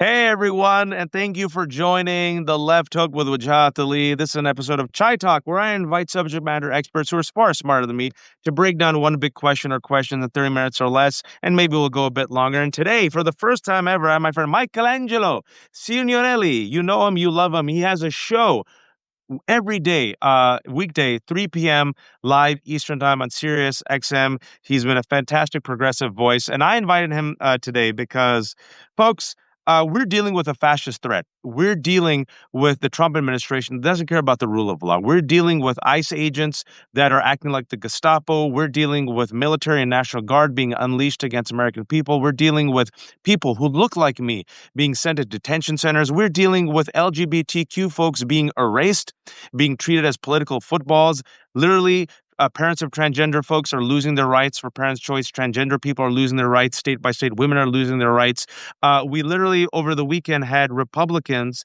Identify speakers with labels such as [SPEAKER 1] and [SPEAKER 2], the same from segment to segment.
[SPEAKER 1] Hey everyone, and thank you for joining the Left Hook with Wajahat Ali. This is an episode of Chai Talk where I invite subject matter experts who are far smarter than me to break down one big question or question in 30 minutes or less, and maybe we'll go a bit longer. And today, for the first time ever, I have my friend Michelangelo Signorile. You know him, you love him. He has a show every day, weekday, 3 p.m. live Eastern time on Sirius XM. He's been a fantastic progressive voice, and I invited him today because, folks, we're dealing with a fascist threat. We're dealing with the Trump administration that doesn't care about the rule of law. We're dealing with ICE agents that are acting like the Gestapo. We're dealing with military and National Guard being unleashed against American people. We're dealing with people who look like me being sent to detention centers. We're dealing with LGBTQ folks being erased, being treated as political footballs. Literally, parents of transgender folks are losing their rights for parents' choice. Transgender people are losing their rights state by state. Women are losing their rights. We literally, over the weekend, had Republicans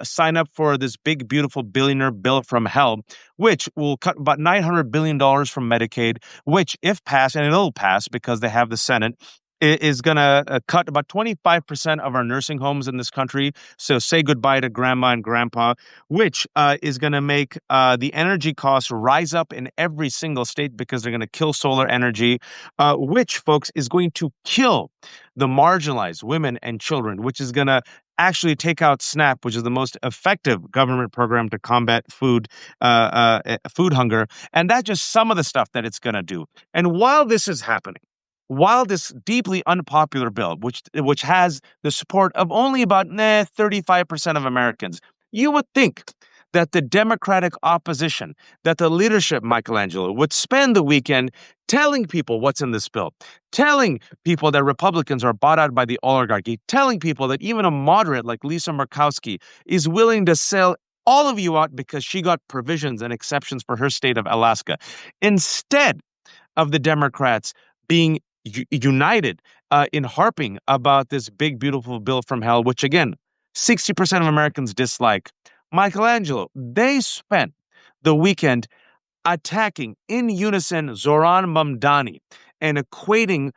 [SPEAKER 1] sign up for this big, beautiful billionaire bill from hell, which will cut about $900 billion from Medicaid, which, if passed, and it'll pass because they have the Senate, is going to cut about 25% of our nursing homes in this country. So say goodbye to grandma and grandpa, which is going to make the energy costs rise up in every single state because they're going to kill solar energy, which, folks, is going to kill the marginalized women and children, which is going to actually take out SNAP, which is the most effective government program to combat food hunger. And that's just some of the stuff that it's going to do. And while this is happening, while this deeply unpopular bill, which has the support of only about 35% of Americans, you would think that the Democratic opposition, that the leadership, Michelangelo, would spend the weekend telling people what's in this bill, telling people that Republicans are bought out by the oligarchy, telling people that even a moderate like Lisa Murkowski is willing to sell all of you out because she got provisions and exceptions for her state of Alaska. Instead of the Democrats being united in harping about this big, beautiful bill from hell, which again, 60% of Americans dislike. Michelangelo, they spent the weekend attacking in unison Zoran Mamdani and equating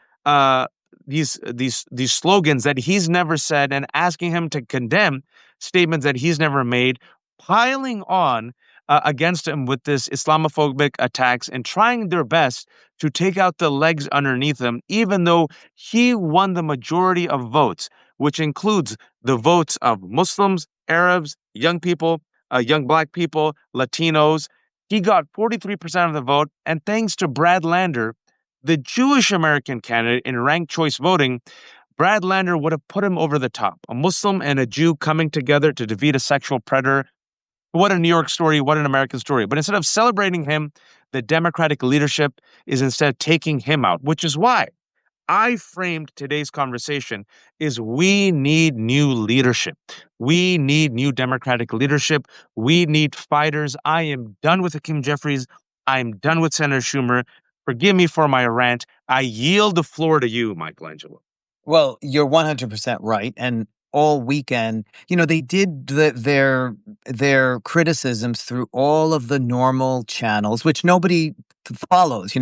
[SPEAKER 1] these slogans that he's never said and asking him to condemn statements that he's never made, piling on against him with this Islamophobic attacks and trying their best to take out the legs underneath him, even though he won the majority of votes, which includes the votes of Muslims, Arabs, young people, young Black people, Latinos. He got 43% of the vote, and thanks to Brad Lander, the Jewish American candidate in ranked choice voting, Brad Lander would have put him over the top. A Muslim and a Jew coming together to defeat a sexual predator. What a New York story, what an American story. But instead of celebrating him, the Democratic leadership is instead taking him out, which is why I framed today's conversation is we need new leadership. We need new Democratic leadership. We need fighters. I am done with Hakeem Jeffries. I'm done with Senator Schumer. Forgive me for my rant. I yield the floor to you, Michelangelo.
[SPEAKER 2] Well, you're 100% right. And all weekend, they did their criticisms through all of the normal channels, which nobody follows.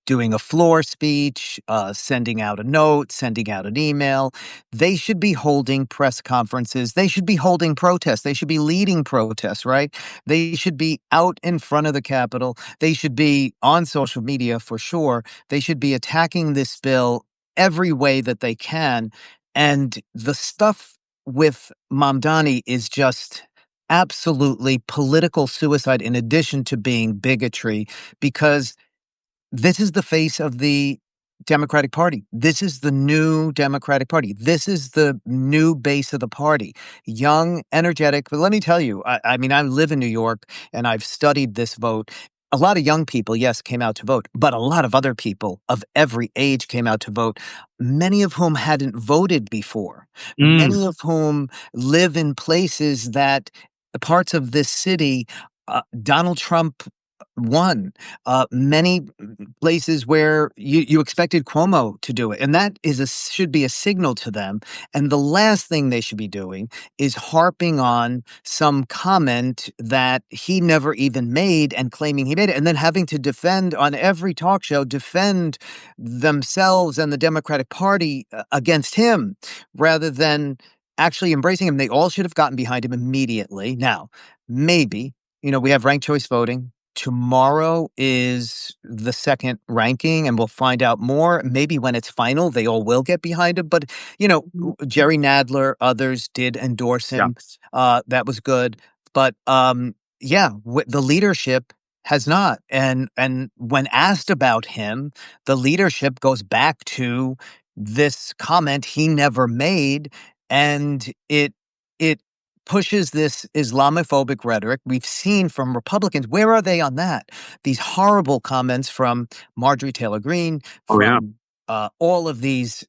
[SPEAKER 2] Doing a floor speech, sending out a note, sending out an email. They should be holding press conferences. They should be holding protests. They should be leading protests, right? They should be out in front of the Capitol. They should be on social media for sure. They should be attacking this bill every way that they can. And the stuff with Mamdani is just absolutely political suicide in addition to being bigotry, because this is the face of the Democratic Party. This is the new Democratic Party. This is the new base of the party. Young, energetic. But let me tell you, I mean, I live in New York and I've studied this vote. A lot of young people, yes, came out to vote, but a lot of other people of every age came out to vote, many of whom hadn't voted before,
[SPEAKER 1] Mm.
[SPEAKER 2] many of whom live in places that parts of this city Donald Trump won. Many places where you expected Cuomo to do it. And that should be a signal to them. And the last thing they should be doing is harping on some comment that he never even made and claiming he made it, and then having to defend on every talk show, defend themselves and the Democratic Party against him rather than actually embracing him. They all should have gotten behind him immediately. Now, maybe, we have ranked choice voting. Tomorrow is the second ranking, and we'll find out more. Maybe when it's final, they all will get behind him. But, Jerry Nadler, others did endorse
[SPEAKER 1] Yeah.
[SPEAKER 2] him. That was good. But yeah, the leadership has not. And when asked about him, the leadership goes back to this comment he never made, and it pushes this Islamophobic rhetoric we've seen from Republicans. Where are they on that? These horrible comments from Marjorie Taylor Greene,
[SPEAKER 1] Oh yeah.
[SPEAKER 2] from all of these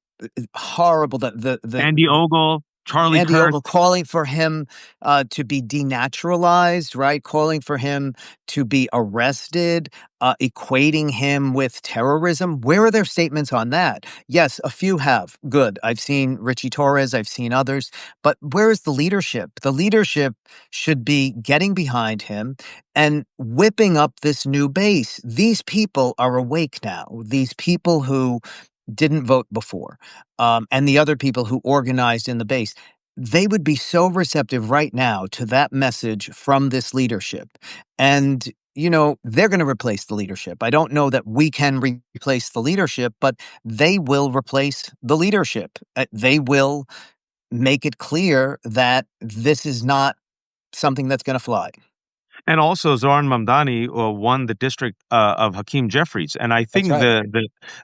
[SPEAKER 2] horrible the
[SPEAKER 1] Andy Ogle, Charlie
[SPEAKER 2] Andy
[SPEAKER 1] Kirk.
[SPEAKER 2] Ogle calling for him to be denaturalized, right? Calling for him to be arrested, equating him with terrorism. Where are their statements on that? Yes, a few have. Good. I've seen Richie Torres, I've seen others. But where is the leadership? The leadership should be getting behind him and whipping up this new base. These people are awake now. These people who didn't vote before, and the other people who organized in the base, they would be so receptive right now to that message from this leadership. And, they're going to replace the leadership. I don't know that we can replace the leadership, but they will replace the leadership. They will make it clear that this is not something that's going to fly.
[SPEAKER 1] And also, Zoran Mamdani won the district of Hakeem Jeffries, and I
[SPEAKER 2] That's
[SPEAKER 1] think
[SPEAKER 2] right.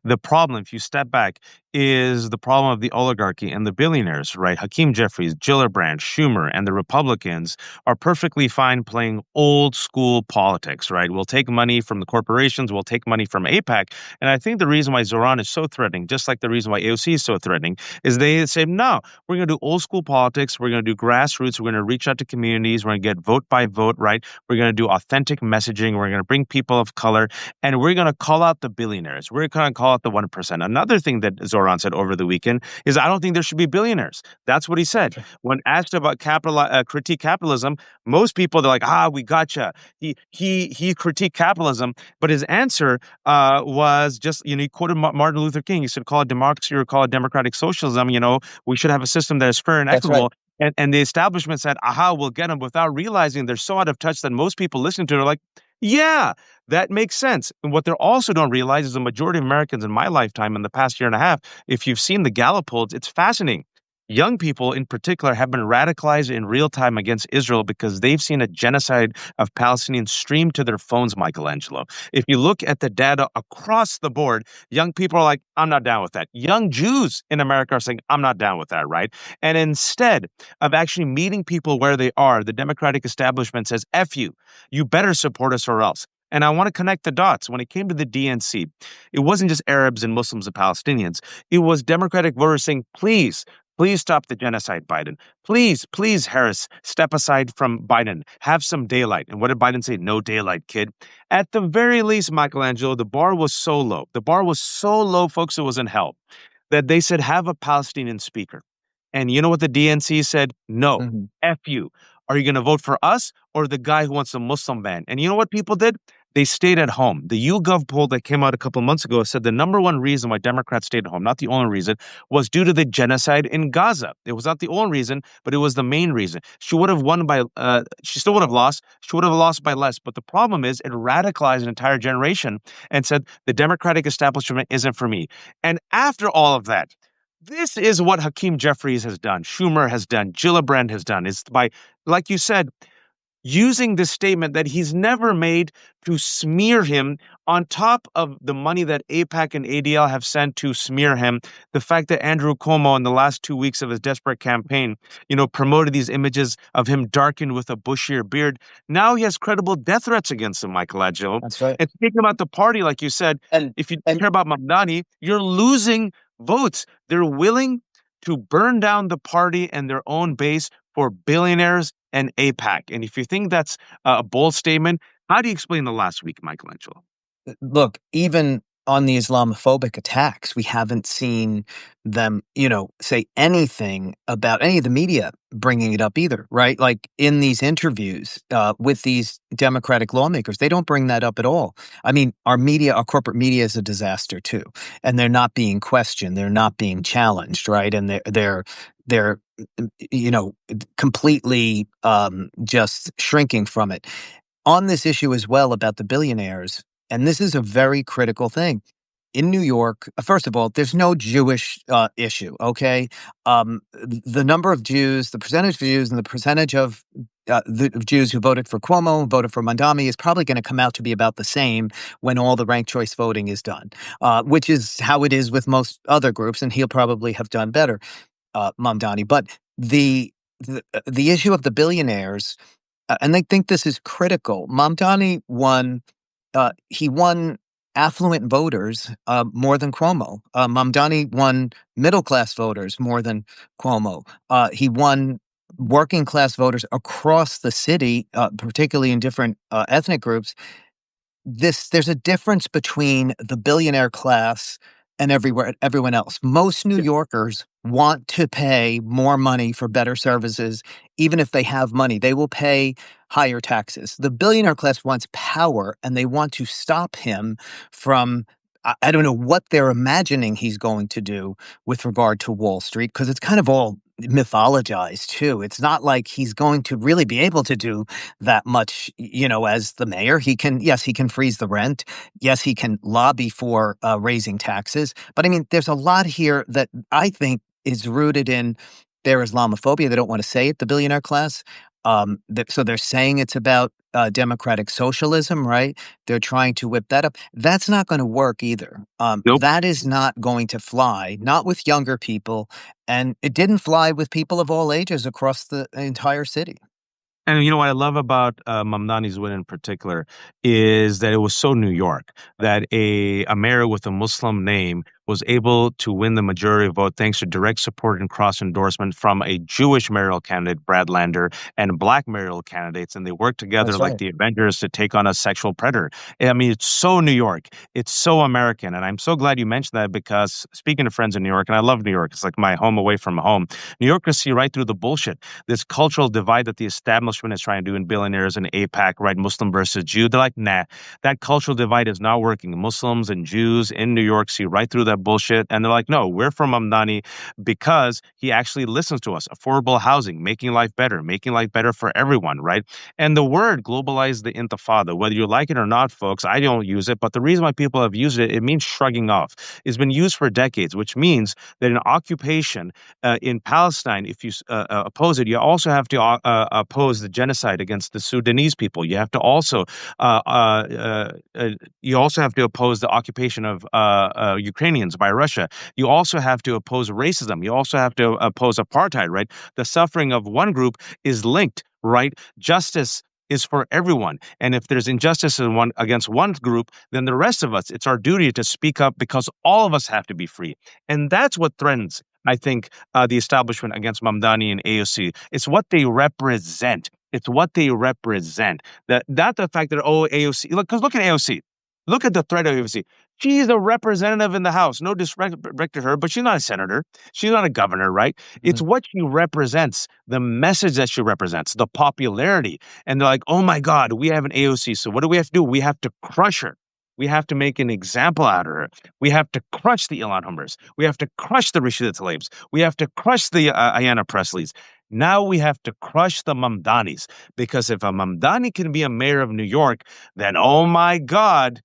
[SPEAKER 1] the problem, if you step back, is the problem of the oligarchy and the billionaires, right? Hakeem Jeffries, Gillibrand, Schumer, and the Republicans are perfectly fine playing old school politics, right? We'll take money from the corporations, we'll take money from APAC, and I think the reason why Zoran is so threatening, just like the reason why AOC is so threatening, is they say no, we're going to do old school politics, we're going to do grassroots, we're going to reach out to communities, we're going to get vote by vote, right? We're going to do authentic messaging. We're going to bring people of color, and we're going to call out the billionaires. We're going to call out the 1%. Another thing that Zoran said over the weekend is, I don't think there should be billionaires. That's what he said. When asked about critique capitalism, most people, they're like, we gotcha. He critiqued capitalism, but his answer was just, he quoted Martin Luther King. He said, call it democracy or call it democratic socialism. We should have a system that is fair and
[SPEAKER 2] That's right.
[SPEAKER 1] equitable. And the establishment said, aha, we'll get them, without realizing they're so out of touch that most people listening to it are like, yeah, that makes sense. And what they also don't realize is the majority of Americans in my lifetime, in the past year and a half, if you've seen the Gallup polls, it's fascinating. Young people in particular have been radicalized in real time against Israel because they've seen a genocide of Palestinians stream to their phones, Michelangelo. If you look at the data across the board, young people are like, I'm not down with that. Young Jews in America are saying, I'm not down with that, right? And instead of actually meeting people where they are, the Democratic establishment says, F you, you better support us or else. And I want to connect the dots. When it came to the DNC, it wasn't just Arabs and Muslims and Palestinians. It was Democratic voters saying, please stop the genocide, Biden. Please, Harris, step aside from Biden. Have some daylight. And what did Biden say? No daylight, kid. At the very least, Michelangelo, the bar was so low. The bar was so low, folks, it was in hell, that they said, have a Palestinian speaker. And you know what the DNC said? No,
[SPEAKER 2] Mhm.
[SPEAKER 1] F you. Are you going to vote for us or the guy who wants a Muslim ban? And you know what people did? They stayed at home. The YouGov poll that came out a couple months ago said the number one reason why Democrats stayed at home, not the only reason, was due to the genocide in Gaza. It was not the only reason, but it was the main reason. She would have won by, she still would have lost. She would have lost by less. But the problem is, it radicalized an entire generation and said the Democratic establishment isn't for me. And after all of that, this is what Hakeem Jeffries has done, Schumer has done, Gillibrand has done, is by, like you said, using this statement that he's never made to smear him on top of the money that APAC and ADL have sent to smear him. The fact that Andrew Cuomo, in the last 2 weeks of his desperate campaign, promoted these images of him darkened with a bushier beard. Now he has credible death threats against him, Michelangelo.
[SPEAKER 2] That's right.
[SPEAKER 1] And speaking about the party, like you said,
[SPEAKER 2] And
[SPEAKER 1] if you
[SPEAKER 2] and
[SPEAKER 1] care about Mamdani, you're losing votes. They're willing to burn down the party and their own base for billionaires and APAC. And if you think that's a bold statement, how do you explain the last week, Michelangelo?
[SPEAKER 2] look, even on the Islamophobic attacks. We haven't seen them, say anything about any of the media bringing it up either, right? Like in these interviews with these Democratic lawmakers, they don't bring that up at all. I mean, our corporate media is a disaster too, and they're not being questioned, they're not being challenged, right? And they're you know completely just shrinking from it on this issue as well about the billionaires. And this is a very critical thing. In New York, first of all, there's no Jewish issue, okay? The number of Jews, the percentage of Jews, and the percentage of Jews who voted for Cuomo, voted for Mandami is probably going to come out to be about the same when all the ranked choice voting is done, which is how it is with most other groups, and he'll probably have done better, Mamdani. But the issue of the billionaires, and I think this is critical. Mamdani won. He won affluent voters more than Cuomo. Mamdani won middle class voters more than Cuomo. He won working class voters across the city, particularly in different ethnic groups. There's a difference between the billionaire class and everyone else. Most New Yorkers want to pay more money for better services, even if they have money. They will pay higher taxes. The billionaire class wants power, and they want to stop him from. I don't know what they're imagining he's going to do with regard to Wall Street, because it's kind of all mythologized too. It's not like he's going to really be able to do that much, as the mayor. Yes, he can freeze the rent. Yes, he can lobby for raising taxes. But I mean, there's a lot here that I think is rooted in their Islamophobia. They don't want to say it, the billionaire class. So they're saying it's about democratic socialism, right? They're trying to whip that up. That's not going to work either.
[SPEAKER 1] Nope.
[SPEAKER 2] That is not going to fly, not with younger people. And it didn't fly with people of all ages across the entire city.
[SPEAKER 1] And you know what I love about Mamdani's win in particular is that it was so New York that a mayor with a Muslim name was able to win the majority vote thanks to direct support and cross endorsement from a Jewish mayoral candidate, Brad Lander, and black mayoral candidates. And they worked together
[SPEAKER 2] That's
[SPEAKER 1] like
[SPEAKER 2] right.
[SPEAKER 1] the Avengers to take on a sexual predator. I mean, it's so New York. It's so American. And I'm so glad you mentioned that because speaking to friends in New York, and I love New York, it's like my home away from home. New Yorkers see right through the bullshit. This cultural divide that the establishment is trying to do in billionaires and APAC, right? Muslim versus Jew. They're like, nah, that cultural divide is not working. Muslims and Jews in New York see right through that bullshit. And they're like, no, we're from Amdani because he actually listens to us. Affordable housing, making life better for everyone, right? And the word globalize the intifada, whether you like it or not, folks, I don't use it. But the reason why people have used it, it means shrugging off. It's been used for decades, which means that an occupation in Palestine, if you oppose it, you also have to oppose the genocide against the Sudanese people. You have to also have to oppose the occupation of Ukrainians by Russia. You also have to oppose racism. You also have to oppose apartheid. Right, the suffering of one group is linked. Right, justice is for everyone. And if there's injustice against one group, then the rest of us, it's our duty to speak up because all of us have to be free. And that's what threatens, I think, the establishment against Mamdani and AOC. It's what they represent. It's what they represent. That not the fact that AOC. Look at AOC. Look at the threat of AOC. She's a representative in the House. No disrespect to her, but she's not a senator. She's not a governor, right? It's
[SPEAKER 2] Mhm.
[SPEAKER 1] what she represents, the message that she represents, the popularity. And they're like, oh my God, we have an AOC. So what do we have to do? We have to crush her. We have to make an example out of her. We have to crush the Elon Hummers. We have to crush the Rashida Tlaibs. We have to crush the Ayanna Presleys. Now we have to crush the Mamdanis. Because if a Mamdani can be a mayor of New York, then oh my God,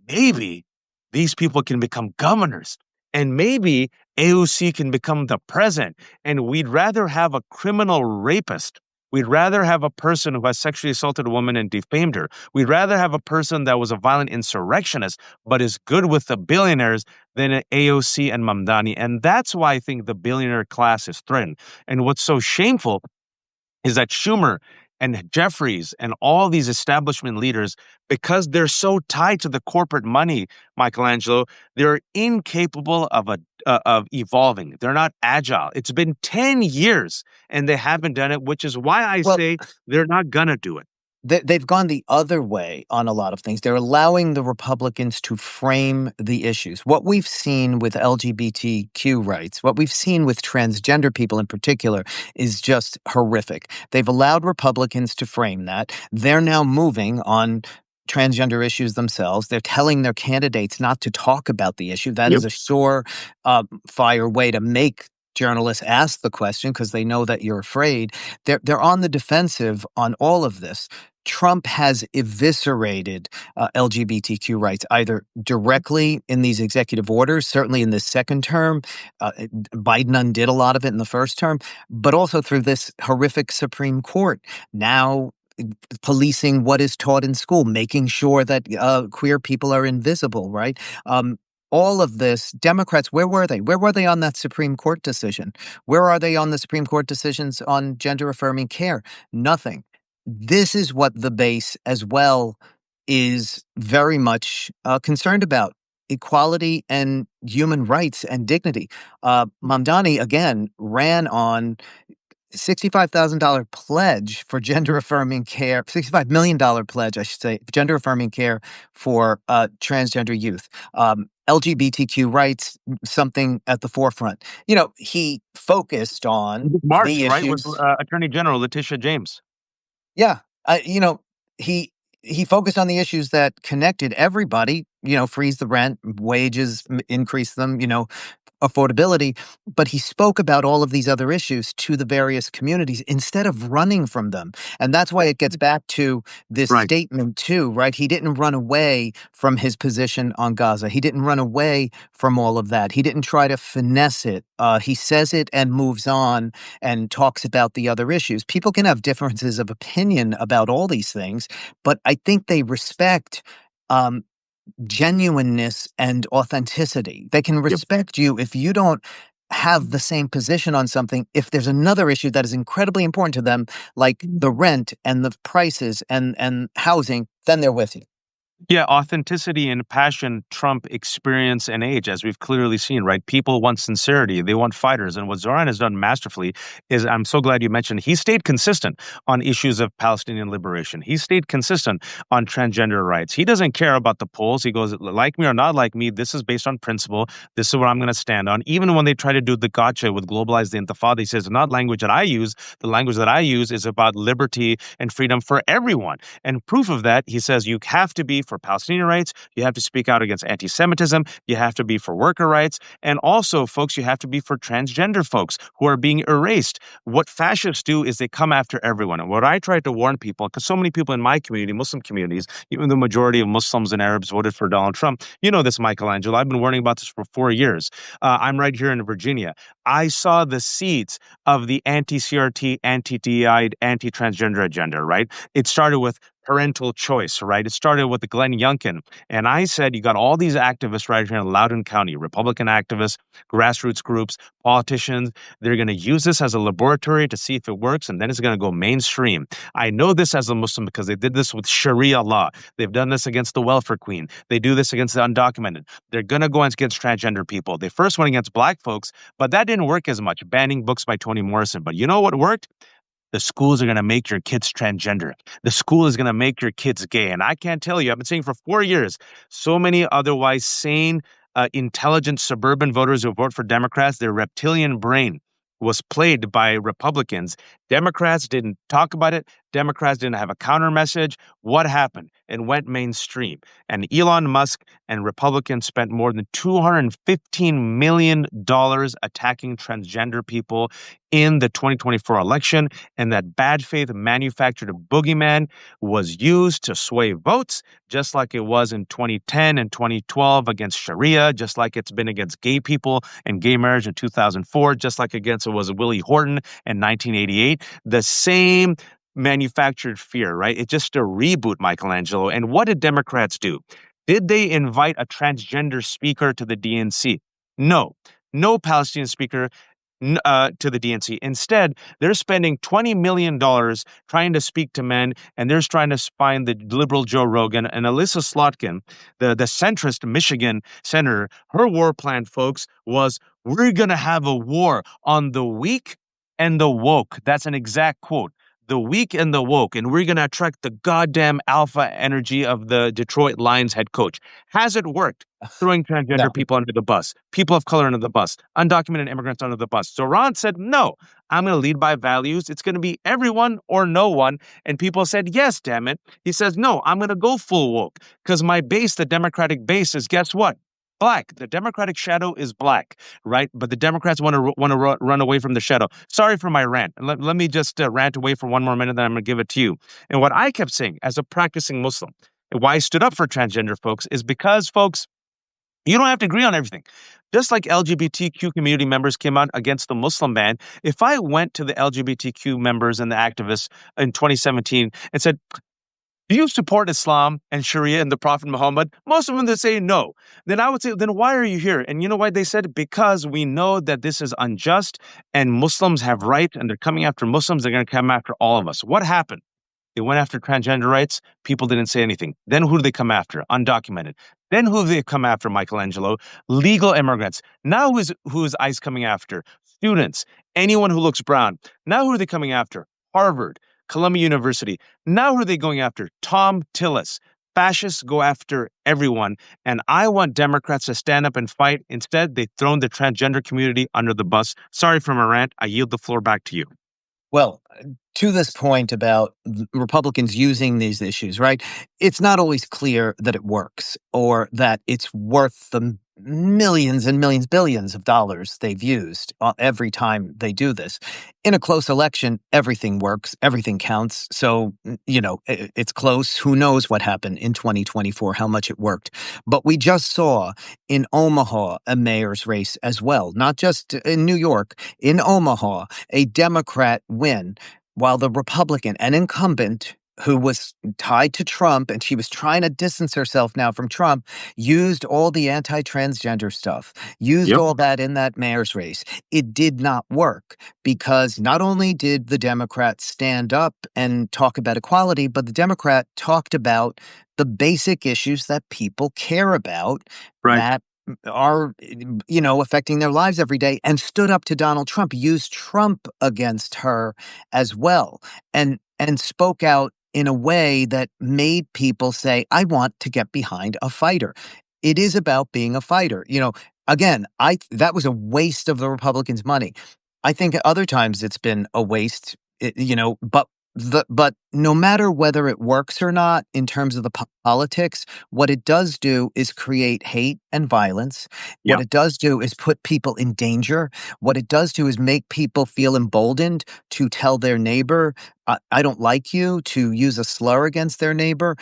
[SPEAKER 1] maybe these people can become governors. And maybe AOC can become the president. And we'd rather have a criminal rapist. We'd rather have a person who has sexually assaulted a woman and defamed her. We'd rather have a person that was a violent insurrectionist, but is good with the billionaires than an AOC and Mamdani. And that's why I think the billionaire class is threatened. And what's so shameful is that Schumer and Jeffries and all these establishment leaders, because they're so tied to the corporate money, Michelangelo, they're incapable of evolving. They're not agile. It's been 10 years and they haven't done it, which is why I
[SPEAKER 2] Well,
[SPEAKER 1] say they're not gonna do it.
[SPEAKER 2] they've gone the other way on a lot of things. They're allowing the Republicans to frame the issues. What we've seen with LGBTQ rights, what we've seen with transgender people in particular, is just horrific. They've allowed Republicans to frame that. They're now moving on transgender issues themselves. They're telling their candidates not to talk about the issue. That is
[SPEAKER 1] Yep.
[SPEAKER 2] a sure fire way to make journalists ask the question because they know that you're afraid. They're on the defensive on all of this. Trump has eviscerated LGBTQ rights either directly in these executive orders, certainly in this second term. Biden undid a lot of it in the first term, but also through this horrific Supreme Court. Now, policing what is taught in school, making sure that queer people are invisible, right? All of this, Democrats, where were they? Where were they on that Supreme Court decision? Where are they on the Supreme Court decisions on gender affirming care? Nothing. This is what the base as well is very much concerned about: equality and human rights and dignity. Mamdani, again, ran on $65,000 pledge for gender affirming care, $65 million pledge, I should say, gender affirming care for transgender youth. LGBTQ rights, something at the forefront. He focused on
[SPEAKER 1] March,
[SPEAKER 2] the
[SPEAKER 1] right, with
[SPEAKER 2] issues.
[SPEAKER 1] Attorney General Letitia James.
[SPEAKER 2] Yeah, he he focused on the issues that connected everybody. Freeze the rent, wages, increase them. Affordability, but he spoke about all of these other issues to the various communities instead of running from them. And that's why it gets back to this
[SPEAKER 1] Right.
[SPEAKER 2] statement too, right? He didn't run away from his position on Gaza. He didn't run away from all of that. He didn't try to finesse it. He says it and moves on and talks about the other issues. People can have differences of opinion about all these things, but I think they respect um, genuineness and authenticity. They can
[SPEAKER 1] Yep.
[SPEAKER 2] respect you if you don't have the same position on something. If there's another issue that is incredibly important to them, like the rent and the prices and housing, then they're with you.
[SPEAKER 1] Yeah, authenticity and passion trump experience and age, as we've clearly seen, right? People want sincerity, they want fighters. And what Zoran has done masterfully is, I'm so glad you mentioned, he stayed consistent on issues of Palestinian liberation. He stayed consistent on transgender rights. He doesn't care about the polls. He goes, like me or not like me, this is based on principle. This is what I'm going to stand on. Even when they try to do the gotcha with globalize the intifada, he says, not language that I use. The language that I use is about liberty and freedom for everyone. And proof of that, he says, you have to be for Palestinian rights, you have to speak out against anti Semitism, you have to be for worker rights, and also, folks, you have to be for transgender folks who are being erased. What fascists do is they come after everyone. And what I try to warn people, because so many people in my community, Muslim communities, even the majority of Muslims and Arabs voted for Donald Trump. You know this, Michelangelo. I've been warning about this for 4 years. I'm right here in Virginia. I saw the seeds of the anti CRT, anti DI, anti transgender agenda, right? It started with parental choice, right? It started with the Glenn Youngkin. And I said, you got all these activists right here in Loudoun County, Republican activists, grassroots groups, politicians. They're going to use this as a laboratory to see if it works, and then it's going to go mainstream. I know this as a Muslim because they did this with Sharia law. They've done this against the welfare queen. They do this against the undocumented. They're going to go against transgender people. They first went against black folks, but that didn't work as much, banning books by Toni Morrison. But you know what worked? The schools are going to make your kids transgender. The school is going to make your kids gay. And I can't tell you, I've been saying for 4 years, so many otherwise sane, intelligent suburban voters who vote for Democrats, their reptilian brain was played by Republicans. Democrats didn't talk about it. Democrats didn't have a counter message. What happened? It went mainstream. And Elon Musk and Republicans spent more than $215 million attacking transgender people in the 2024 election. And that bad faith manufactured boogeyman was used to sway votes, just like it was in 2010 and 2012 against Sharia, just like it's been against gay people and gay marriage in 2004, just like against it was Willie Horton in 1988. The same manufactured fear, right? It's just a reboot, Michelangelo. And what did Democrats do? Did they invite a transgender speaker to the DNC? No. No Palestinian speaker to the DNC. Instead, they're spending $20 million trying to speak to men, and they're trying to find the liberal Joe Rogan and Alyssa Slotkin, the centrist Michigan senator. Her war plan, folks, was we're going to have a war on the weak and the woke. That's an exact quote. the weak and the woke, and we're going to attract the goddamn alpha energy of the Detroit Lions head coach. Has it worked? Throwing transgender
[SPEAKER 2] No.
[SPEAKER 1] people under the bus, people of color under the bus, undocumented immigrants under the bus. So Ron said, no, I'm going to lead by values. It's going to be everyone or no one. And people said, yes, damn it. He says, no, I'm going to go full woke because my base, the Democratic base, is guess what? Black. The Democratic shadow is black, right? But the Democrats want to run away from the shadow. Sorry for my rant. Let me just rant away for one more minute, then I'm going to give it to you. And what I kept saying as a practicing Muslim, and why I stood up for transgender folks, is because, folks, you don't have to agree on everything. Just like LGBTQ community members came out against the Muslim ban, if I went to the LGBTQ members and the activists in 2017 and said, do you support Islam and Sharia and the Prophet Muhammad? Most of them they say no. Then I would say, then why are you here? And you know why they said? Because we know that this is unjust and Muslims have rights and they're coming after Muslims. They're going to come after all of us. What happened? They went after transgender rights. People didn't say anything. Then who do they come after? Undocumented. Then who do they come after? Michelangelo, legal immigrants. Now who is ICE coming after? Students, anyone who looks brown. Now who are they coming after? Harvard, Columbia University. Now who are they going after? Tom Tillis. Fascists go after everyone, and I want Democrats to stand up and fight. Instead, they've thrown the transgender community under the bus. Sorry for my rant. I yield the floor back to you.
[SPEAKER 2] Well, to this point about Republicans using these issues, right? It's not always clear that it works or that it's worth the millions and millions, billions of dollars they've used every time they do this. In a close election, everything works, everything counts. So, it's close. Who knows what happened in 2024, how much it worked. But we just saw in Omaha a mayor's race as well, not just in New York, in Omaha, a Democrat win, while the Republican, an incumbent who was tied to Trump, and she was trying to distance herself now from Trump, used all the anti-transgender stuff, used
[SPEAKER 1] Yep.
[SPEAKER 2] all that in that mayor's race. It did not work because not only did the Democrat stand up and talk about equality, but the Democrat talked about the basic issues that people care about
[SPEAKER 1] Right.
[SPEAKER 2] that are, affecting their lives every day, and stood up to Donald Trump, used Trump against her as well, and spoke out in a way that made people say, I want to get behind a fighter. It is about being a fighter. Again, that was a waste of the Republicans' money. I think at other times it's been a waste, but no matter whether it works or not in terms of the politics, what it does do is create hate and violence. What
[SPEAKER 1] Yep.
[SPEAKER 2] it does do is put people in danger. What it does do is make people feel emboldened to tell their neighbor, I don't like you, to use a slur against their neighbor.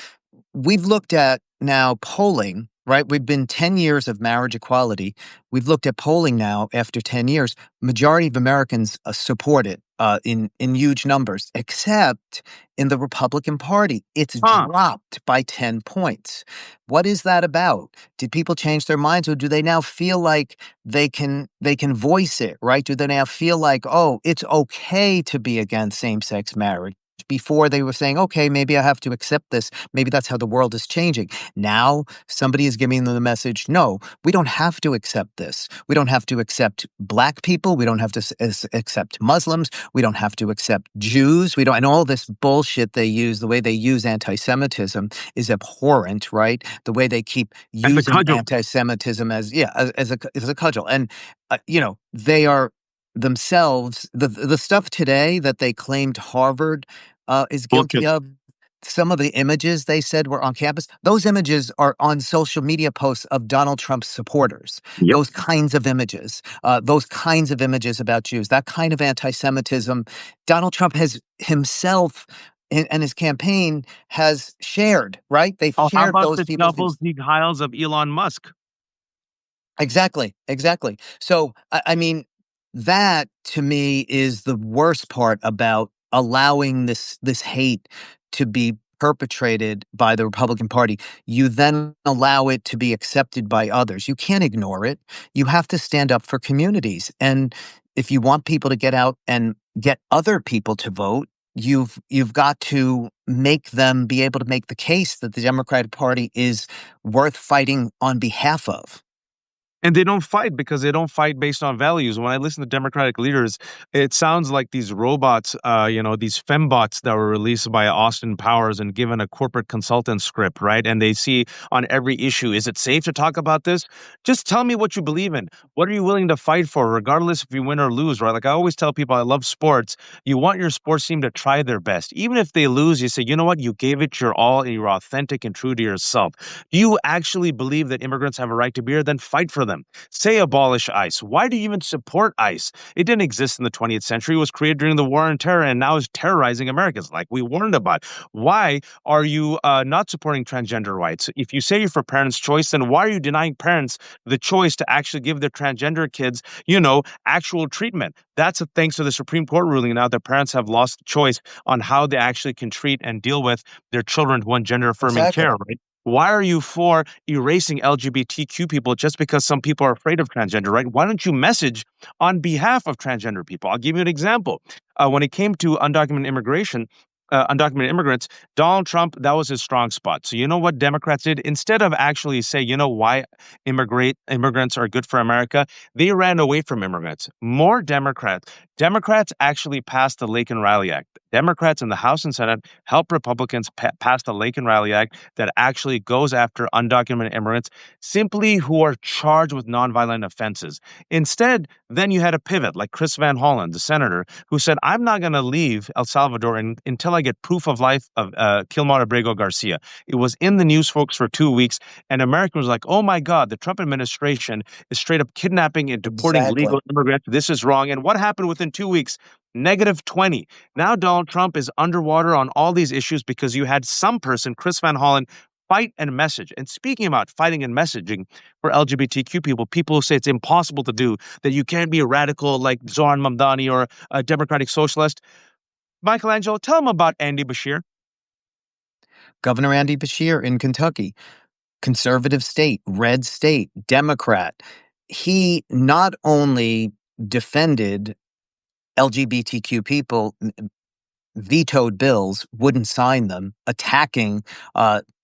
[SPEAKER 2] We've looked at now polling, right? We've been 10 years of marriage equality. We've looked at polling now after 10 years. Majority of Americans support it in huge numbers, except in the Republican Party. It's
[SPEAKER 1] Huh.
[SPEAKER 2] dropped by 10 points. What is that about? Did people change their minds, or do they now feel like they can voice it, right? Do they now feel like, oh, it's okay to be against same-sex marriage? Before they were saying, okay, maybe I have to accept this. Maybe that's how the world is changing. Now somebody is giving them the message, no, we don't have to accept this. We don't have to accept black people. We don't have to accept Muslims. We don't have to accept Jews. We don't, and all this bullshit they use, the way they use anti-Semitism is abhorrent, right? The way they keep
[SPEAKER 1] As a
[SPEAKER 2] using
[SPEAKER 1] cudgel.
[SPEAKER 2] anti-Semitism as a cudgel. And, they are themselves, the stuff today that they claimed Harvard is guilty
[SPEAKER 1] Bullshit.
[SPEAKER 2] of. Some of the images they said were on campus, those images are on social media posts of Donald Trump's supporters.
[SPEAKER 1] Yep.
[SPEAKER 2] Those kinds of images about Jews, that kind of anti-Semitism, Donald Trump has himself and his campaign has shared, right? They've
[SPEAKER 1] Oh, how
[SPEAKER 2] shared
[SPEAKER 1] about
[SPEAKER 2] those
[SPEAKER 1] the
[SPEAKER 2] people's
[SPEAKER 1] double
[SPEAKER 2] views.
[SPEAKER 1] Sieg Heils of Elon Musk?
[SPEAKER 2] Exactly, exactly. So, I mean, that to me is the worst part about allowing this hate to be perpetrated by the Republican Party. You then allow it to be accepted by others. You can't ignore it. You have to stand up for communities. And if you want people to get out and get other people to vote, you've got to make them be able to make the case that the Democratic Party is worth fighting on behalf of.
[SPEAKER 1] And they don't fight because they don't fight based on values. When I listen to Democratic leaders, it sounds like these robots, these fembots that were released by Austin Powers and given a corporate consultant script, right? And they see on every issue, is it safe to talk about this? Just tell me what you believe in. What are you willing to fight for, regardless if you win or lose, right? Like I always tell people, I love sports. You want your sports team to try their best. Even if they lose, you say, you know what? You gave it your all and you're authentic and true to yourself. Do you actually believe that immigrants have a right to be here? Then fight for them. Say abolish ICE. Why do you even support ICE? It didn't exist in the 20th century. It was created during the war on terror and now is terrorizing Americans, like we warned about. Why are you not supporting transgender rights? If you say you're for parents' choice, then why are you denying parents the choice to actually give their transgender kids, actual treatment? That's thanks to the Supreme Court ruling now that parents have lost the choice on how they actually can treat and deal with their children who want gender affirming care,
[SPEAKER 2] Exactly.
[SPEAKER 1] right? Why are you for erasing LGBTQ people just because some people are afraid of transgender, right? Why don't you message on behalf of transgender people? I'll give you an example. When it came to undocumented immigrants, Donald Trump, that was his strong spot. So you know what Democrats did? Instead of actually say, why immigrants are good for America, they ran away from immigrants. More Democrats actually passed the Lake and Riley Act. Democrats in the House and Senate helped Republicans pass the Lake and Riley Act that actually goes after undocumented immigrants simply who are charged with nonviolent offenses. Instead, then you had a pivot like Chris Van Hollen, the senator, who said, I'm not going to leave El Salvador until I get proof of life of Kilmar Abrego Garcia. It was in the news, folks, for 2 weeks, and Americans were like, oh my God, the Trump administration is straight up kidnapping and deporting
[SPEAKER 2] Exactly.
[SPEAKER 1] legal immigrants. This is wrong. And what happened within 2 weeks? Negative 20. Now Donald Trump is underwater on all these issues because you had some person, Chris Van Hollen, fight and message. And speaking about fighting and messaging for LGBTQ people, people who say it's impossible to do, that you can't be a radical like Zoran Mamdani or a democratic socialist. Michelangelo, tell him about Andy Bashir.
[SPEAKER 2] Governor Andy Bashir in Kentucky, conservative state, red state, Democrat. He not only defended LGBTQ people, vetoed bills, wouldn't sign them, attacking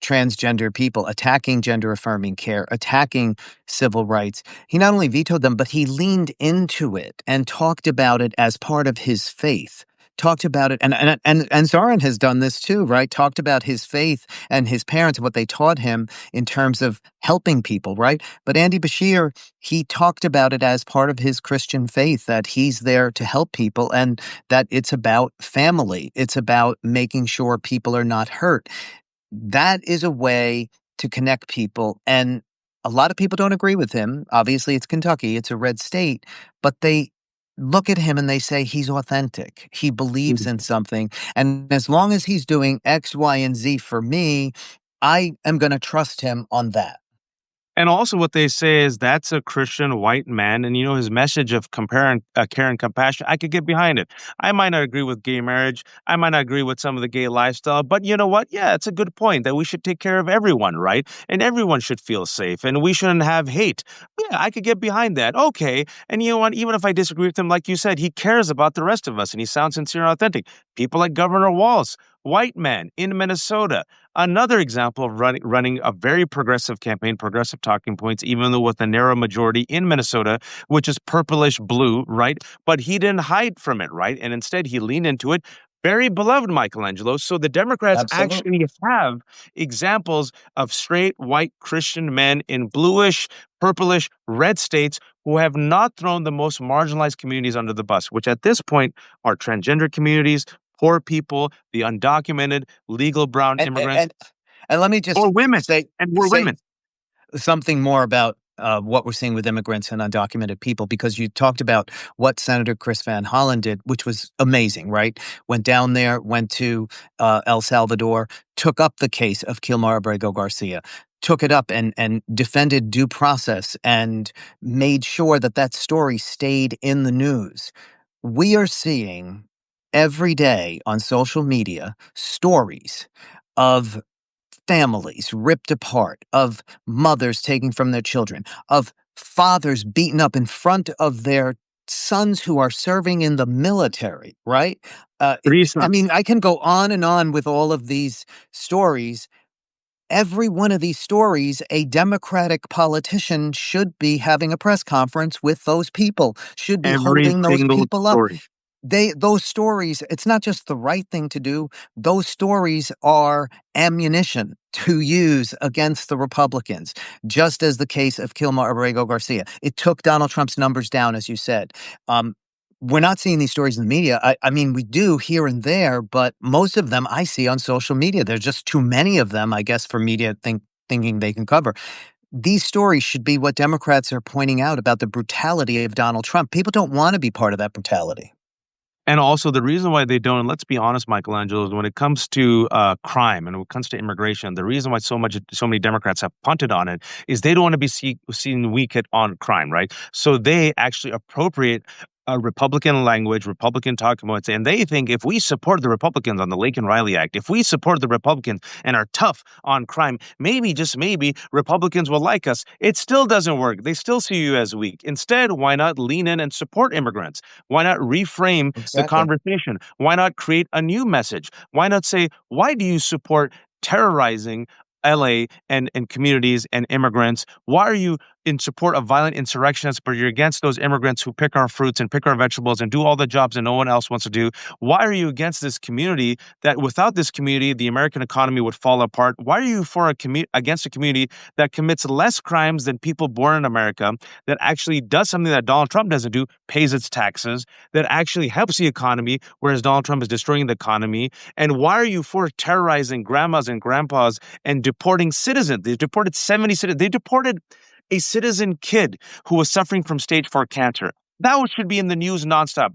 [SPEAKER 2] transgender people, attacking gender affirming care, attacking civil rights. He not only vetoed them, but he leaned into it and talked about it as part of his faith. Talked about it, and Zoran has done this too, right? Talked about his faith and his parents, what they taught him in terms of helping people, right? But Andy Bashir, he talked about it as part of his Christian faith that he's there to help people and that it's about family. It's about making sure people are not hurt. That is a way to connect people. And a lot of people don't agree with him. Obviously, it's Kentucky, it's a red state, but they look at him and they say he's authentic. He believes in something. And as long as he's doing X, Y, and Z for me, I am going to trust him on that.
[SPEAKER 1] And also, what they say is that's a Christian white man, and his message of comparing, care and compassion. I could get behind it. I might not agree with gay marriage. I might not agree with some of the gay lifestyle, but you know what? Yeah, it's a good point that we should take care of everyone, right? And everyone should feel safe, and we shouldn't have hate. Yeah, I could get behind that. Okay, and you know what? Even if I disagree with him, like you said, he cares about the rest of us, and he sounds sincere and authentic. People like Governor Walz, white man in Minnesota. Another example of running a very progressive campaign, progressive talking points, even though with a narrow majority in Minnesota, which is purplish blue, right? But he didn't hide from it, right? And instead he leaned into it. Very beloved Michelangelo. So the Democrats
[SPEAKER 2] Absolutely.
[SPEAKER 1] actually have examples of straight white Christian men in bluish, purplish, red states who have not thrown the most marginalized communities under the bus, which at this point are transgender communities, poor people, the undocumented, legal brown
[SPEAKER 2] And
[SPEAKER 1] immigrants,
[SPEAKER 2] and and let me just
[SPEAKER 1] or women,
[SPEAKER 2] say
[SPEAKER 1] and we're
[SPEAKER 2] say
[SPEAKER 1] women.
[SPEAKER 2] something more about what we're seeing with immigrants and undocumented people, because you talked about what Senator Chris Van Hollen did, which was amazing, right? Went down there, went to El Salvador, took up the case of Kilmar Abrego Garcia, took it up and defended due process and made sure that that story stayed in the news. We are seeing every day on social media stories of families ripped apart, of mothers taking from their children, of fathers beaten up in front of their sons who are serving in the military, right?
[SPEAKER 1] Three
[SPEAKER 2] I
[SPEAKER 1] sons.
[SPEAKER 2] mean, I can go on and on with all of these stories. every one of these stories, a Democratic politician should be having a press conference with those people, should be
[SPEAKER 1] Every
[SPEAKER 2] holding those
[SPEAKER 1] single
[SPEAKER 2] people up.
[SPEAKER 1] story.
[SPEAKER 2] Those stories, it's not just the right thing to do. Those stories are ammunition to use against the Republicans, just as the case of Kilma Abrego Garcia. It took Donald Trump's numbers down, as you said. Um, we're not seeing these stories in the media. I mean, we do here and there, but most of them I see on social media. There's just too many of them, I guess, for media thinking they can cover. These stories should be what Democrats are pointing out about the brutality of Donald Trump. People don't want to be part of that brutality.
[SPEAKER 1] And also the reason why they don't, and let's be honest, Michelangelo, is when it comes to crime and when it comes to immigration, the reason why so many Democrats have punted on it is they don't want to be seen weak on crime, right? So they actually appropriate Republican language, Republican talking points, and they think if we support the Republicans on the Lake and Riley Act, if we support the Republicans and are tough on crime, maybe, just maybe, Republicans will like us. It still doesn't work. They still see you as weak. Instead, why not lean in and support immigrants? Why not reframe the
[SPEAKER 2] Exactly.
[SPEAKER 1] conversation? Why not create a new message? Why not say, why do you support terrorizing LA and communities and immigrants? Why are you in support of violent insurrectionists, but you're against those immigrants who pick our fruits and pick our vegetables and do all the jobs that no one else wants to do? Why are you against this community that without this community, the American economy would fall apart? Why are you for against a community that commits less crimes than people born in America, that actually does something that Donald Trump doesn't do, pays its taxes, that actually helps the economy, whereas Donald Trump is destroying the economy? And why are you for terrorizing grandmas and grandpas and deporting citizens? They deported 70 citizens. They deported a citizen kid who was suffering from stage 4 cancer. That should be in the news nonstop.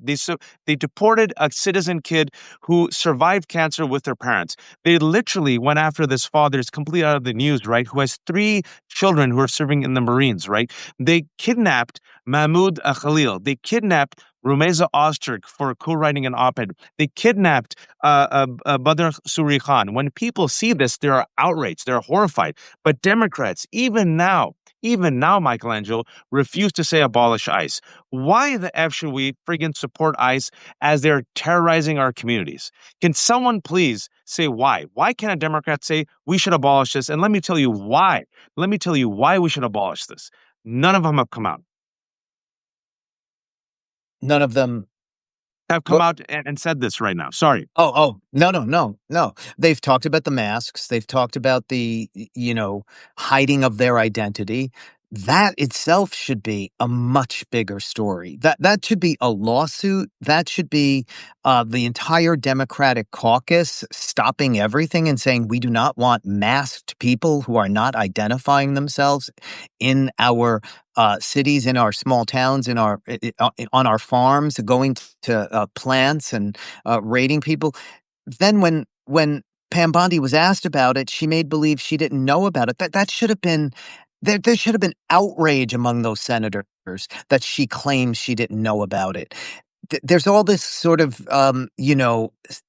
[SPEAKER 1] They deported a citizen kid who survived cancer with their parents. They literally went after this father, it's completely out of the news, right? Who has 3 children who are serving in the Marines, right? They kidnapped Mahmoud Khalil. They kidnapped Rumeza Ozturk for co-writing an op-ed. They kidnapped Badr Suri Khan. When people see this, they are outraged. They're horrified. But Democrats, even now, Michelangelo, refuse to say abolish ICE. Why the F should we friggin' support ICE as they're terrorizing our communities? Can someone please say why? Why can't a Democrat say we should abolish this? And let me tell you why. Let me tell you why we should abolish this. None of them have come out.
[SPEAKER 2] None of them.
[SPEAKER 1] Have come out and said this right now. Sorry.
[SPEAKER 2] No, no, no, no. They've talked about the masks. They've talked about the, hiding of their identity. That itself should be a much bigger story. That should be a lawsuit. That should be the entire Democratic caucus stopping everything and saying we do not want masked people who are not identifying themselves in our cities, in our small towns, on our farms, going to plants and raiding people. Then when Pam Bondi was asked about it, she made believe she didn't know about it. That should have been there should have been outrage among those senators that she claims she didn't know about it. There's all this sort of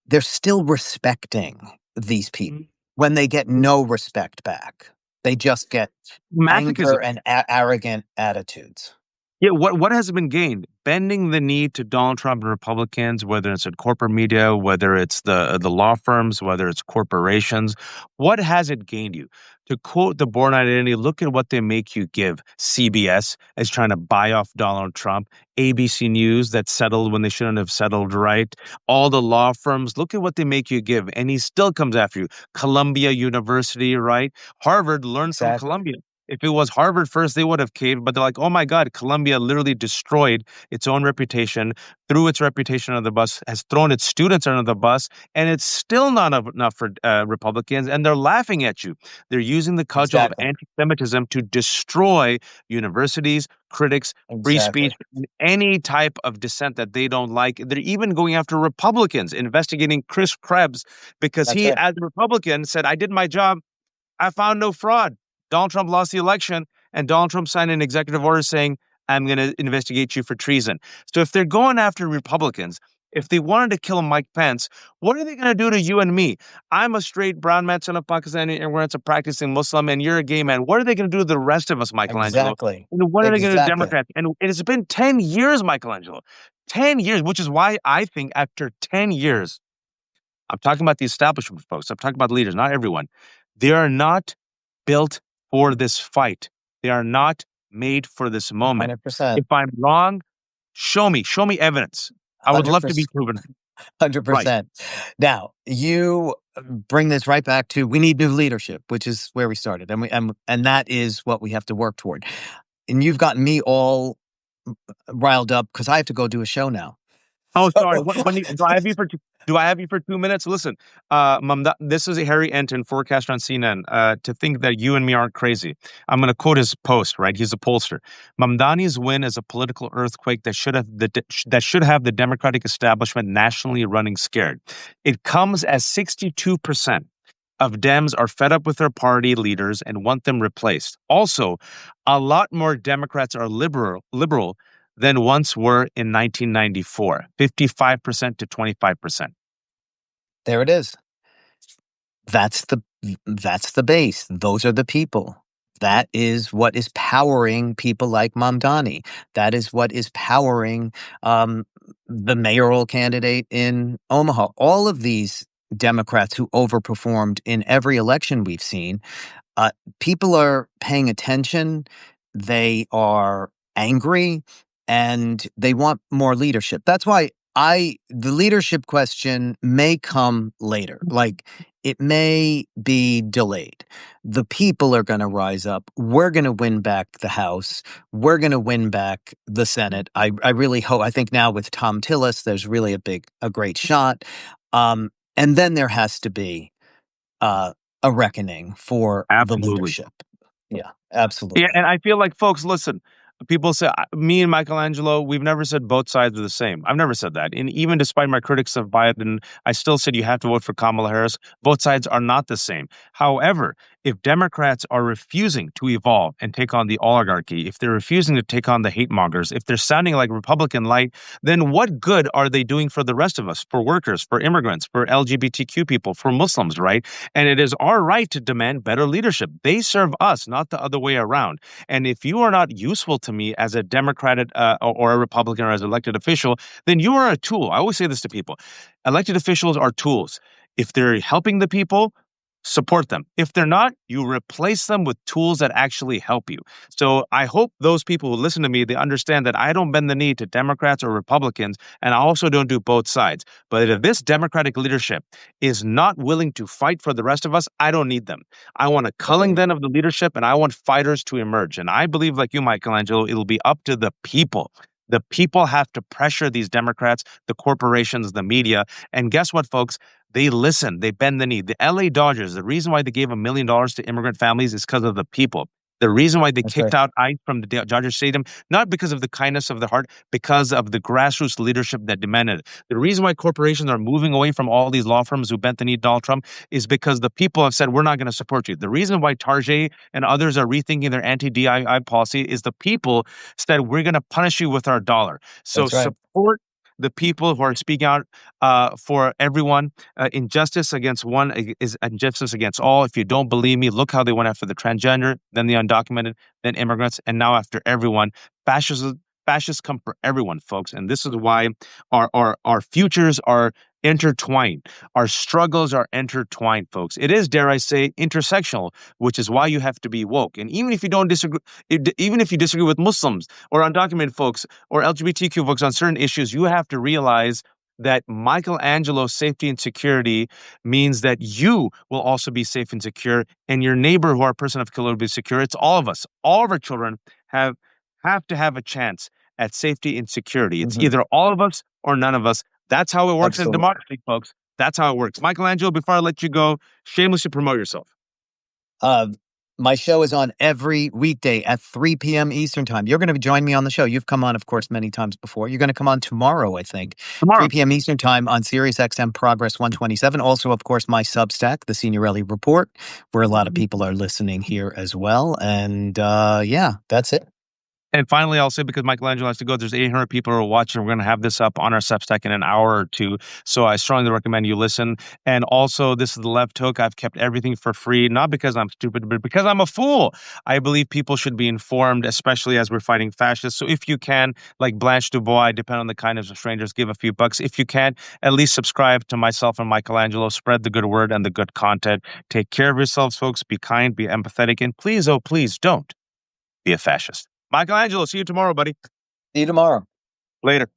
[SPEAKER 2] they're still respecting these people when they get no respect back. They just get anger
[SPEAKER 1] Masochism.
[SPEAKER 2] and arrogant attitudes.
[SPEAKER 1] Yeah, what has been gained? Bending the knee to Donald Trump and Republicans, whether it's in corporate media, whether it's the law firms, whether it's corporations. What has it gained you? To quote the Born Identity, look at what they make you give. CBS is trying to buy off Donald Trump. ABC News that settled when they shouldn't have settled, right? All the law firms, look at what they make you give. And he still comes after you. Columbia University, right? Harvard learned from
[SPEAKER 2] Exactly.
[SPEAKER 1] Columbia. If it was Harvard first, they would have caved, but they're like, oh my God, Columbia literally destroyed its own reputation, threw its reputation under the bus, has thrown its students under the bus, and it's still not enough for Republicans, and they're laughing at you. They're using the cudgel of
[SPEAKER 2] Exactly.
[SPEAKER 1] anti-Semitism to destroy universities, critics, free speech,
[SPEAKER 2] Exactly.
[SPEAKER 1] and any type of dissent that they don't like. They're even going after Republicans, investigating Chris Krebs because
[SPEAKER 2] That's
[SPEAKER 1] he,
[SPEAKER 2] right.
[SPEAKER 1] as a Republican, said, I did my job. I found no fraud. Donald Trump lost the election, and Donald Trump signed an executive order saying, I'm going to investigate you for treason. So if they're going after Republicans, if they wanted to kill Mike Pence, what are they going to do to you and me? I'm a straight brown man, son of Pakistani immigrants, a practicing Muslim, and you're a gay man. What are they going to do to the rest of us, Michelangelo?
[SPEAKER 2] Exactly.
[SPEAKER 1] And what are they going to do to
[SPEAKER 2] Exactly.
[SPEAKER 1] Democrats? And it's been 10 years, Michelangelo. 10 years, which is why I think after 10 years, I'm talking about the establishment folks. I'm talking about leaders, not everyone. They are not built for this fight. They are not made for this moment.
[SPEAKER 2] 100%.
[SPEAKER 1] If I'm wrong, show me evidence. I would love to be
[SPEAKER 2] 100%.
[SPEAKER 1] proven right.
[SPEAKER 2] 100%. Now, you bring this right back to we need new leadership, which is where we started, and that is what we have to work toward. And you've gotten me all riled up because I have to go do a show now.
[SPEAKER 1] Oh, sorry.
[SPEAKER 2] So,
[SPEAKER 1] Do I have you for do I have you for 2 minutes? Listen, this is Harry Enton, forecaster on CNN. To think that you and me aren't crazy. I'm going to quote his post. Right, he's a pollster. Mamdani's win is a political earthquake that should have the Democratic establishment nationally running scared. It comes as 62% of Dems are fed up with their party leaders and want them replaced. Also, a lot more Democrats are liberal than once were in 1994, 55% to 25%.
[SPEAKER 2] there it is. That's the base. Those are the people. That is what is powering people like Mamdani. That is what is powering the mayoral candidate in Omaha. All of these Democrats who overperformed in every election we've seen, uh, people are paying attention. They are angry and they want more leadership. That's why the leadership question may come later. Like it may be delayed. The people are going to rise up. We're going to win back the House. We're going to win back the Senate. I really hope. I think now with Tom Tillis, there's really a great shot. And then there has to be uh, a reckoning for the
[SPEAKER 1] Absolutely.
[SPEAKER 2] leadership. Yeah,
[SPEAKER 1] Yeah,
[SPEAKER 2] absolutely.
[SPEAKER 1] and I feel like, folks, listen, people say, me and Michelangelo, we've never said both sides are the same. I've never said that. And even despite my critics of Biden, I still said you have to vote for Kamala Harris. Both sides are not the same. However, if Democrats are refusing to evolve and take on the oligarchy, if they're refusing to take on the hate mongers, if they're sounding like Republican light, then what good are they doing for the rest of us, for workers, for immigrants, for LGBTQ people, for Muslims, right? And it is our right to demand better leadership. They serve us, not the other way around. And if you are not useful to me as a Democrat or a Republican or as an elected official, then you are a tool. I always say this to people. Elected officials are tools. If they're helping the people, support them. If they're not, you replace them with tools that actually help you. So I hope those people who listen to me, they understand that I don't bend the knee to Democrats or Republicans, and I also don't do both sides. But if this Democratic leadership is not willing to fight for the rest of us, I don't need them. I want a culling
[SPEAKER 2] Agreed.
[SPEAKER 1] then of the leadership, and I want fighters to emerge. And I believe, like you, Michelangelo, it'll be up to the people. The people have to pressure these Democrats, the corporations, the media. And guess what, folks? They listen, they bend the knee. The LA Dodgers, the reason why they gave $1 million to immigrant families is because of the people. The reason why they
[SPEAKER 2] That's
[SPEAKER 1] kicked
[SPEAKER 2] right.
[SPEAKER 1] out ICE from the Dodger Stadium, not because of the kindness of the heart, because of the grassroots leadership that demanded it. The reason why corporations are moving away from all these law firms who bent the knee to Donald Trump is because the people have said, we're not going to support you. The reason why Target and others are rethinking their anti-DII policy is the people said, we're going to punish you with our dollar. So
[SPEAKER 2] That's right.
[SPEAKER 1] support the people who are speaking out for everyone. Injustice against one is injustice against all. If you don't believe me, look how they went after the transgender, then the undocumented, then immigrants, and now after everyone. Fascists come for everyone, folks, and this is why our futures are intertwined. Our struggles are intertwined, folks. It is, dare I say, intersectional, which is why you have to be woke. And even if you don't disagree, even if you disagree with Muslims or undocumented folks or LGBTQ folks on certain issues, you have to realize that Michelangelo's safety and security means that you will also be safe and secure, and your neighbor who are a person of color will be secure. It's all of us. All of our children have to have a chance at safety and security. It's
[SPEAKER 2] Mhm.
[SPEAKER 1] either all of us or none of us. That's how it works in
[SPEAKER 2] Absolutely.
[SPEAKER 1] democracy, folks. That's how it works. Michelangelo, before I let you go, shamelessly promote yourself.
[SPEAKER 2] Uh, my show is on every weekday at 3 p.m. Eastern Time. You're going to join me on the show. You've come on, of course, many times before. You're going to come on tomorrow, I think,
[SPEAKER 1] Tomorrow.
[SPEAKER 2] 3 p.m. Eastern Time on Sirius XM Progress 127. Also, of course, my Substack, the Signorile Report, where a lot of people are listening here as well. And yeah, that's it.
[SPEAKER 1] And finally, I'll say because Michelangelo has to go, there's 800 people who are watching. We're going to have this up on our Substack in an hour or two. So I strongly recommend you listen. And also, this is the left hook. I've kept everything for free, not because I'm stupid, but because I'm a fool. I believe people should be informed, especially as we're fighting fascists. So if you can, like Blanche Dubois, depend on the kindness of strangers, give a few bucks. If you can, at least subscribe to myself and Michelangelo. Spread the good word and the good content. Take care of yourselves, folks. Be kind, be empathetic, and please, oh, please don't be a fascist. Michelangelo, see you tomorrow, buddy.
[SPEAKER 2] See you tomorrow.
[SPEAKER 1] Later.